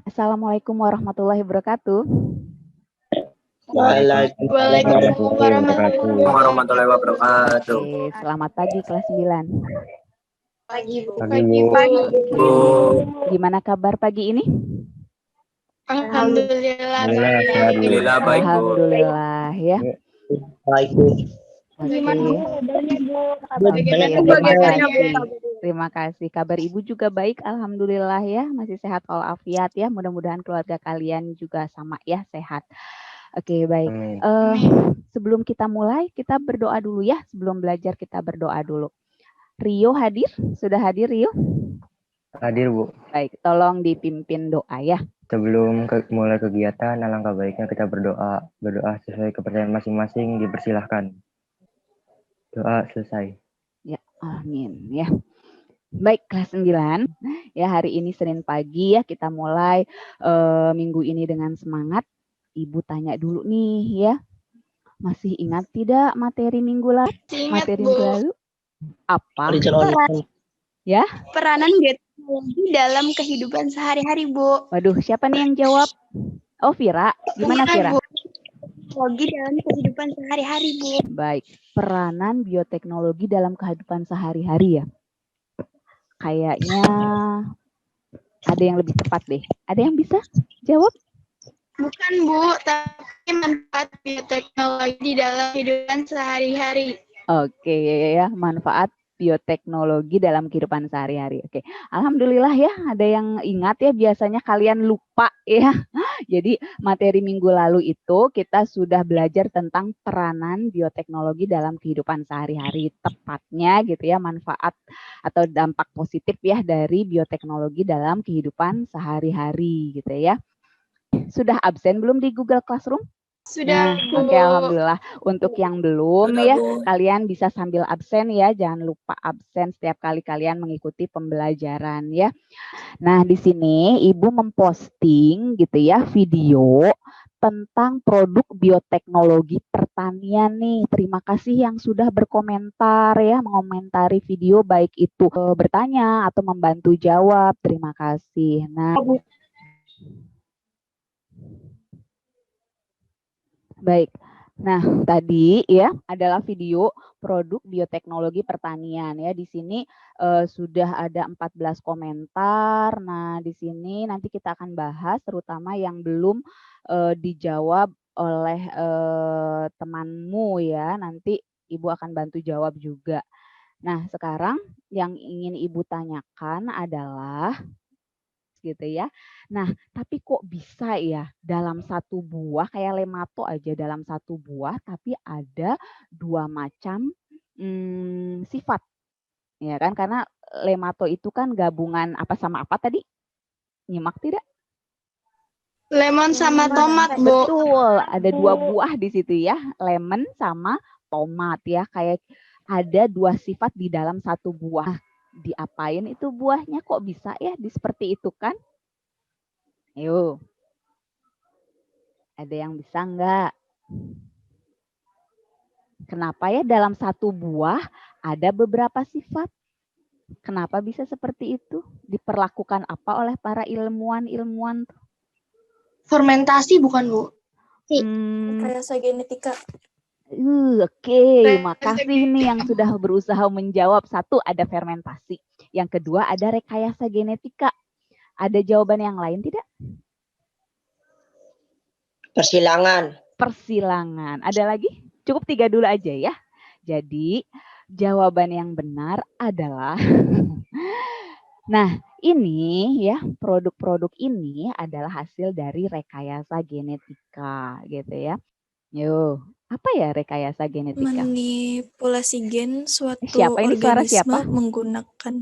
Assalamualaikum warahmatullahi wabarakatuh. Waalaikumsalam warahmatullahi wabarakatuh. Oke, selamat pagi kelas 9. Pagi, Bu. Oke. Gimana kabar pagi ini? Alhamdulillah. Alhamdulillah baik, Bu. Alhamdulillah ya. Baik, Bu. Oke. Terima kasih. Kabar Ibu juga baik, alhamdulillah ya. Masih sehat walafiat ya. Mudah-mudahan keluarga kalian juga sama ya, sehat. Oke, baik. Sebelum kita mulai, kita berdoa dulu ya. Sebelum belajar kita berdoa dulu. Rio hadir? Sudah hadir Rio? Hadir, Bu. Baik, tolong dipimpin doa ya. Sebelum mulai kegiatan, alangkah baiknya kita berdoa. Berdoa sesuai kepercayaan masing-masing, dipersilahkan. Doa selesai. Ya, amin ya. Baik, kelas 9. Ya, hari ini Senin pagi ya, kita mulai minggu ini dengan semangat. Ibu tanya dulu nih ya. Masih ingat tidak materi minggu lalu? Materi minggu lalu? Apa? Ya? Peranan bioteknologi dalam kehidupan sehari-hari, Bu. Waduh, siapa nih yang jawab? Oh, Vira. Gimana Vira? Teknologi dalam kehidupan sehari-hari, Bu. Baik, peranan bioteknologi dalam kehidupan sehari-hari ya. Kayaknya ada yang lebih tepat deh. Ada yang bisa jawab? Bukan, Bu, tapi manfaat bioteknologi di dalam kehidupan sehari-hari. Oke ya, manfaat bioteknologi dalam kehidupan sehari-hari. Oke, alhamdulillah ya, ada yang ingat ya, biasanya kalian lupa ya. Jadi materi minggu lalu itu kita sudah belajar tentang peranan bioteknologi dalam kehidupan sehari-hari, tepatnya gitu ya, manfaat atau dampak positif ya dari bioteknologi dalam kehidupan sehari-hari gitu ya. Sudah absen belum di Google Classroom? Sudah. Oke, alhamdulillah. Untuk yang belum ya, kalian bisa sambil absen ya, jangan lupa absen setiap kali kalian mengikuti pembelajaran ya. Nah, di sini Ibu memposting gitu ya video tentang produk bioteknologi pertanian nih. Terima kasih yang sudah berkomentar ya, mengomentari video baik itu bertanya atau membantu jawab. Terima kasih. Nah, baik. Nah, tadi ya adalah video produk bioteknologi pertanian ya. Di sini sudah ada 14 komentar. Nah, di sini nanti kita akan bahas terutama yang belum dijawab oleh temanmu ya. Nanti Ibu akan bantu jawab juga. Nah, sekarang yang ingin Ibu tanyakan adalah gitu ya. Nah, tapi kok bisa ya dalam satu buah kayak lemato aja dalam satu buah tapi ada dua macam sifat. Ya kan karena lemato itu kan gabungan apa sama apa tadi? Nyimak tidak? Lemon sama tomat, Bu. Betul, ada dua buah di situ ya, lemon sama tomat ya, kayak ada dua sifat di dalam satu buah. Diapain itu buahnya kok bisa ya seperti itu kan? Ayo. Ada yang bisa enggak? Kenapa ya dalam satu buah ada beberapa sifat? Kenapa bisa seperti itu? Diperlakukan apa oleh para ilmuwan-ilmuwan? Fermentasi bukan, Bu? Rekayasa genetika. Oke, makasih nih yang sudah berusaha menjawab. Satu, ada fermentasi. Yang kedua, ada rekayasa genetika. Ada jawaban yang lain tidak? Persilangan. Persilangan. Ada lagi? Cukup 3 dulu aja ya. Jadi, jawaban yang benar adalah nah, ini ya, produk-produk ini adalah hasil dari rekayasa genetika gitu ya. Yo, apa ya rekayasa genetika? Manipulasi gen suatu Siapa ini suara organisme siapa? menggunakan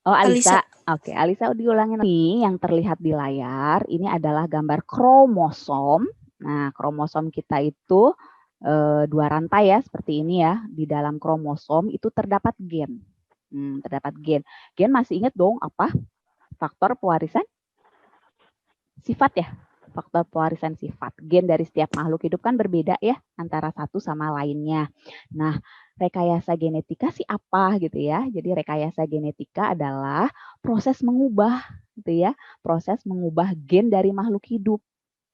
Oh, Alisa. Oke, Alisa diulangin nih. Yang terlihat di layar ini adalah gambar kromosom. Nah, kromosom kita itu 2 rantai ya, seperti ini ya. Di dalam kromosom itu terdapat gen. Terdapat gen. Gen masih ingat dong apa? Faktor pewarisan sifat ya. Faktor pewarisan sifat. Gen dari setiap makhluk hidup kan berbeda ya antara satu sama lainnya. Nah, rekayasa genetika sih apa gitu ya. Jadi rekayasa genetika adalah proses mengubah gitu ya, proses mengubah gen dari makhluk hidup.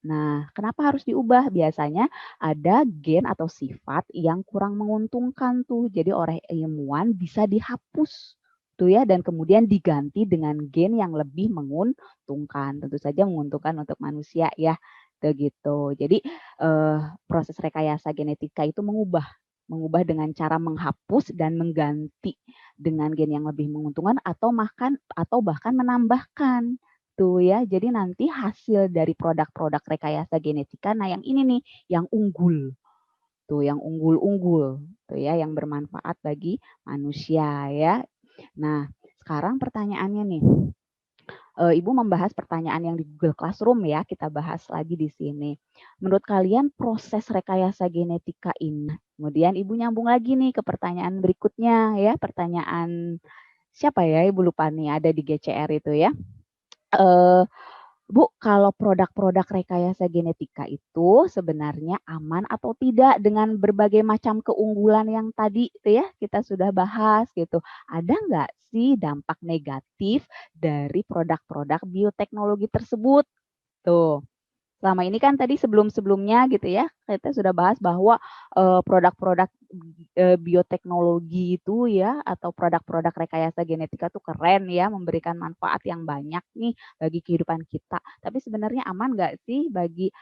Nah, kenapa harus diubah? Biasanya ada gen atau sifat yang kurang menguntungkan tuh. Jadi oleh ilmuwan bisa dihapus tuh ya dan kemudian diganti dengan gen yang lebih menguntungkan. Tentu saja menguntungkan untuk manusia ya. Tuh gitu. Jadi proses rekayasa genetika itu mengubah dengan cara menghapus dan mengganti dengan gen yang lebih menguntungkan atau bahkan menambahkan. Tuh ya, jadi nanti hasil dari produk-produk rekayasa genetika, nah yang ini nih, yang unggul. Tuh, yang unggul-unggul. Tuh ya, yang bermanfaat bagi manusia ya. Nah, sekarang pertanyaannya nih. Ibu membahas pertanyaan yang di Google Classroom ya, kita bahas lagi di sini. Menurut kalian proses rekayasa genetika ini, kemudian Ibu nyambung lagi nih ke pertanyaan berikutnya ya, pertanyaan siapa ya, Ibu lupa nih, ada di GCR itu ya. Bu, kalau produk-produk rekayasa genetika itu sebenarnya aman atau tidak dengan berbagai macam keunggulan yang tadi itu ya kita sudah bahas gitu. Ada nggak sih dampak negatif dari produk-produk bioteknologi tersebut? Tuh. Selama ini kan tadi sebelum-sebelumnya gitu ya, kita sudah bahas bahwa produk-produk bioteknologi itu ya atau produk-produk rekayasa genetika itu keren ya, memberikan manfaat yang banyak nih bagi kehidupan kita. Tapi sebenarnya aman nggak sih bagi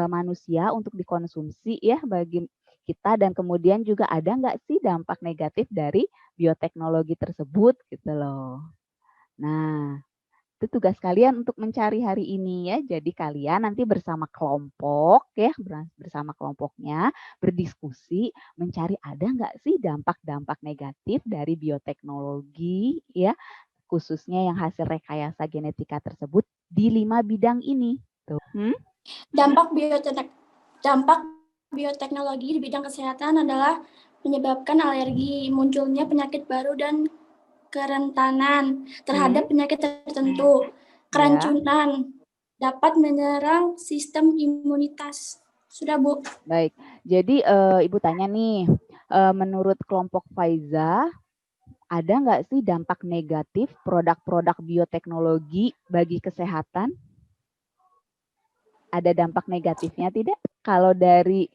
manusia untuk dikonsumsi ya bagi kita dan kemudian juga ada nggak sih dampak negatif dari bioteknologi tersebut gitu loh. Nah, itu tugas kalian untuk mencari hari ini ya. Jadi kalian nanti bersama kelompok ya, bersama kelompoknya berdiskusi mencari ada nggak sih dampak-dampak negatif dari bioteknologi ya, khususnya yang hasil rekayasa genetika tersebut di 5 bidang ini. Tuh. Dampak bioteknologi di bidang kesehatan adalah menyebabkan alergi, munculnya penyakit baru dan kerentanan terhadap penyakit tertentu. Keracunan dapat menyerang sistem imunitas. Sudah, Bu. Baik, jadi Ibu tanya nih, menurut kelompok Faiza, ada nggak sih dampak negatif produk-produk bioteknologi bagi kesehatan? Ada dampak negatifnya tidak? Kalau dari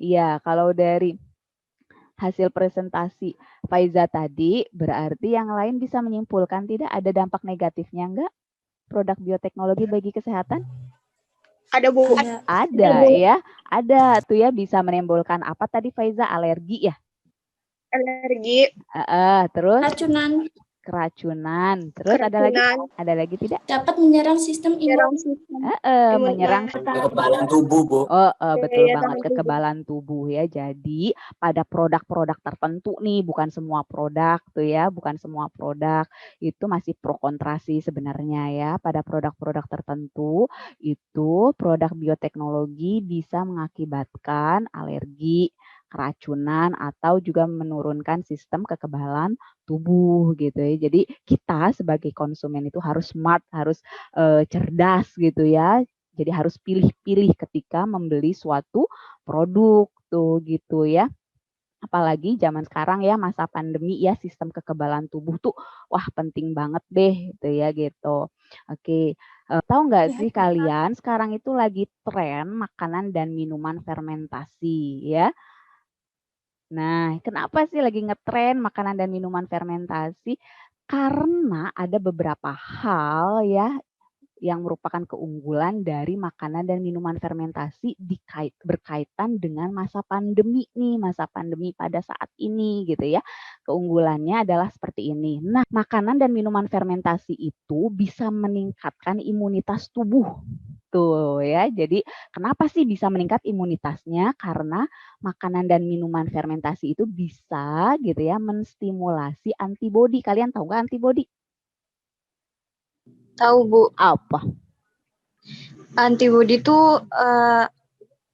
hasil presentasi Faiza tadi, berarti yang lain bisa menyimpulkan tidak ada dampak negatifnya enggak produk bioteknologi bagi kesehatan? Ada, Bu. Ada ya, ada tuh ya bisa menimbulkan apa tadi Faiza, alergi ya? Alergi. Terus? Keracunan. Terus ada lagi tidak? Dapat menyerang sistem imunitas. Menyerang kekebalan tubuh, Bu. Betul banget, kekebalan tubuh ya. Jadi pada produk-produk tertentu nih, bukan semua produk tuh ya, bukan semua produk itu masih pro kontra sih sebenarnya ya. Pada produk-produk tertentu itu produk bioteknologi bisa mengakibatkan alergi, keracunan atau juga menurunkan sistem kekebalan tubuh gitu ya. Jadi kita sebagai konsumen itu harus smart, harus cerdas gitu ya. Jadi harus pilih-pilih ketika membeli suatu produk tuh gitu ya. Apalagi zaman sekarang ya masa pandemi ya sistem kekebalan tubuh tuh wah penting banget deh gitu ya gitu. Oke, tahu nggak sih kalian sekarang itu lagi tren makanan dan minuman fermentasi ya. Nah, kenapa sih lagi ngetren makanan dan minuman fermentasi? Karena ada beberapa hal ya yang merupakan keunggulan dari makanan dan minuman fermentasi berkaitan dengan masa pandemi nih, masa pandemi pada saat ini gitu ya. Keunggulannya adalah seperti ini. Nah, makanan dan minuman fermentasi itu bisa meningkatkan imunitas tubuh. Tuh ya, jadi kenapa sih bisa meningkat imunitasnya? Karena makanan dan minuman fermentasi itu bisa gitu ya menstimulasi antibodi. Kalian tahu nggak antibodi? Tahu, Bu. Apa? Antibodi itu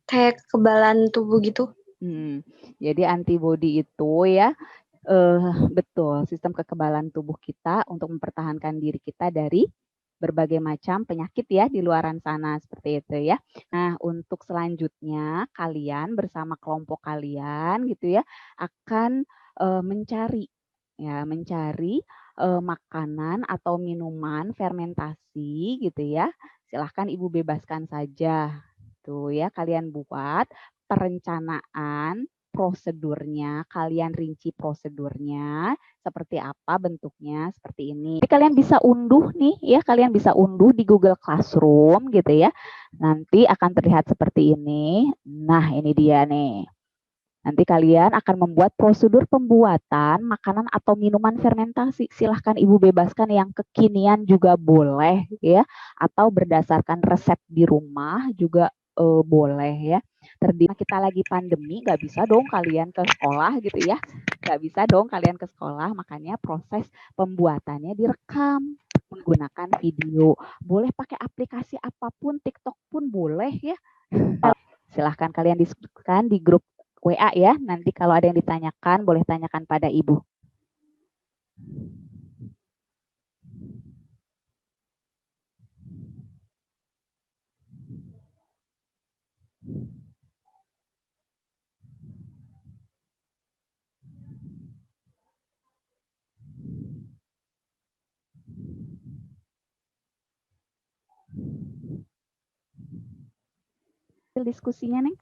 kayak kekebalan tubuh gitu. Jadi antibodi itu ya betul sistem kekebalan tubuh kita untuk mempertahankan diri kita dari berbagai macam penyakit ya di luaran sana seperti itu ya. Nah, untuk selanjutnya kalian bersama kelompok kalian gitu ya akan mencari makanan atau minuman fermentasi gitu ya. Silahkan Ibu bebaskan saja. Tuh ya, kalian buat perencanaan prosedurnya, kalian rinci prosedurnya seperti apa bentuknya, seperti ini. Jadi kalian bisa unduh nih ya, kalian bisa unduh di Google Classroom gitu ya. Nanti akan terlihat seperti ini. Nah, ini dia nih. Nanti kalian akan membuat prosedur pembuatan makanan atau minuman fermentasi. Silahkan Ibu bebaskan yang kekinian juga boleh ya, atau berdasarkan resep di rumah juga boleh ya. Kita lagi pandemi, nggak bisa dong kalian ke sekolah gitu ya. Nggak bisa dong kalian ke sekolah, makanya proses pembuatannya direkam menggunakan video. Boleh pakai aplikasi apapun, TikTok pun boleh ya. Silahkan kalian diskusikan di grup WA ya. Nanti kalau ada yang ditanyakan, boleh tanyakan pada Ibu. Diskusinya nih,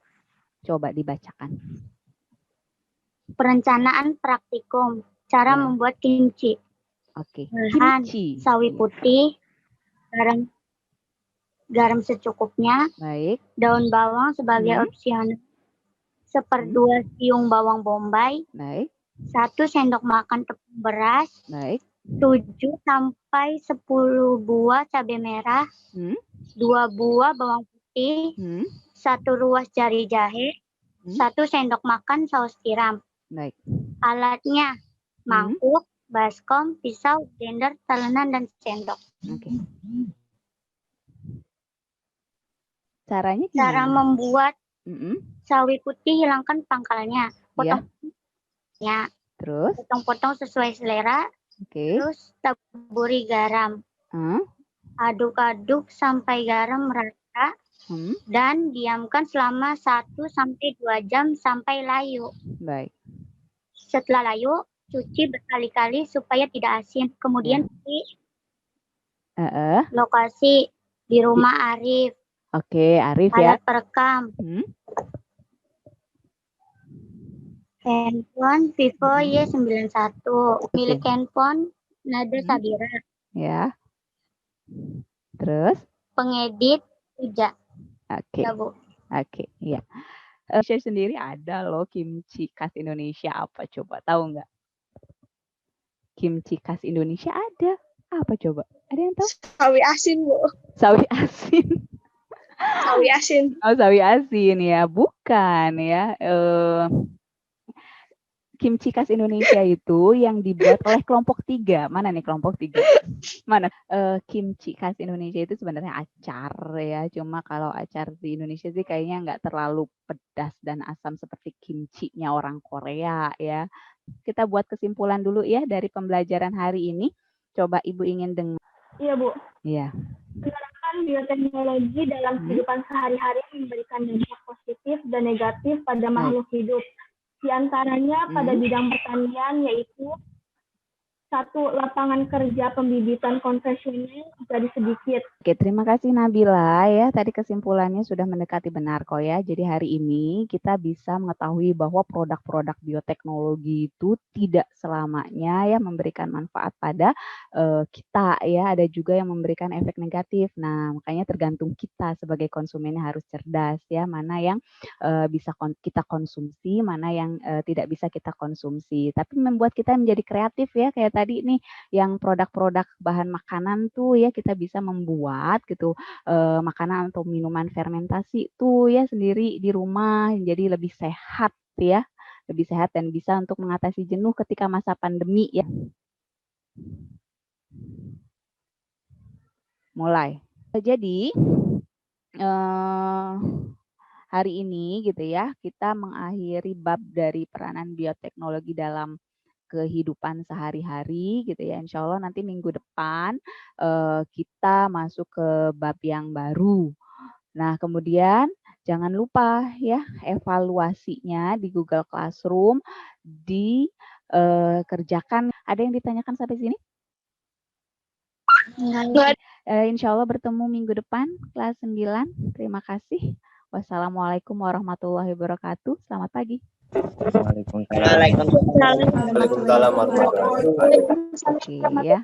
coba dibacakan. Perencanaan praktikum, cara membuat kimchi. Oke. Kimchi. Sawi putih, garam secukupnya. Baik. Daun bawang sebagai opsional. 1/2 siung bawang bombay. Baik. 1 sendok makan tepung beras. Baik. 7 sampai 10 buah cabai merah. 2 buah bawang putih. 1 ruas jari jahe. 1 sendok makan saus tiram. Baik. Alatnya mangkuk, baskom, pisau, blender, talenan, dan sendok. Oke. Caranya gimana? Cara membuat sawi putih, hilangkan pangkalnya. Potong ya. Terus? Potong-potong sesuai selera. Oke. Terus taburi garam. Aduk-aduk sampai garam merata. Dan diamkan selama 1 sampai 2 jam sampai layu. Baik. Setelah layu, cuci berkali-kali supaya tidak asin. Kemudian di lokasi di rumah Arif. Oke, Arif ya. Alat perekam. Handphone Vivo Y91. Milik handphone Nada Sabira. Ya. Terus? Pengedit Uja. Oke. Ya, Bu. Oke, iya. Saya sendiri ada loh kimchi khas Indonesia, apa coba? Tahu nggak? Kimchi khas Indonesia ada. Apa coba? Ada yang tahu? Sawi asin, Bu. Sawi asin. Sawi asin. Oh, sawi asin ya. Bukan ya. Kimchi khas Indonesia itu yang dibuat oleh kelompok 3. Mana nih kelompok 3? Mana? Kimchi khas Indonesia itu sebenarnya acar ya. Cuma kalau acar di Indonesia sih kayaknya nggak terlalu pedas dan asam seperti kimchi-nya orang Korea ya. Kita buat kesimpulan dulu ya dari pembelajaran hari ini. Coba Ibu ingin dengar. Iya, Bu. Iya. Menerapkan bioteknologi dalam kehidupan sehari-hari memberikan dampak positif dan negatif pada makhluk hidup. Di antaranya pada bidang pertanian, yaitu 1. Lapangan kerja pembibitan konvensional jadi sedikit. Oke, terima kasih Nabila ya. Tadi kesimpulannya sudah mendekati benar kok ya. Jadi hari ini kita bisa mengetahui bahwa produk-produk bioteknologi itu tidak selamanya ya memberikan manfaat pada kita ya. Ada juga yang memberikan efek negatif. Nah, makanya tergantung kita sebagai konsumen harus cerdas ya. Mana yang bisa kita konsumsi, mana yang tidak bisa kita konsumsi. Tapi membuat kita menjadi kreatif ya. Kayak tadi nih yang produk-produk bahan makanan tuh ya kita bisa membuat gitu makanan atau minuman fermentasi tuh ya sendiri di rumah jadi lebih sehat ya, lebih sehat dan bisa untuk mengatasi jenuh ketika masa pandemi ya. Mulai. Jadi hari ini gitu ya kita mengakhiri bab dari peranan bioteknologi dalam kehidupan sehari-hari gitu ya. Insya Allah nanti minggu depan kita masuk ke bab yang baru. Nah, kemudian jangan lupa ya evaluasinya di Google Classroom di kerjakan. Ada yang ditanyakan sampai sini? Enggak. Insya Allah bertemu minggu depan kelas 9. Terima kasih. Wassalamualaikum warahmatullahi wabarakatuh. Selamat pagi. Waalaikumsalam warahmatullahi wabarakatuh. Oke ya.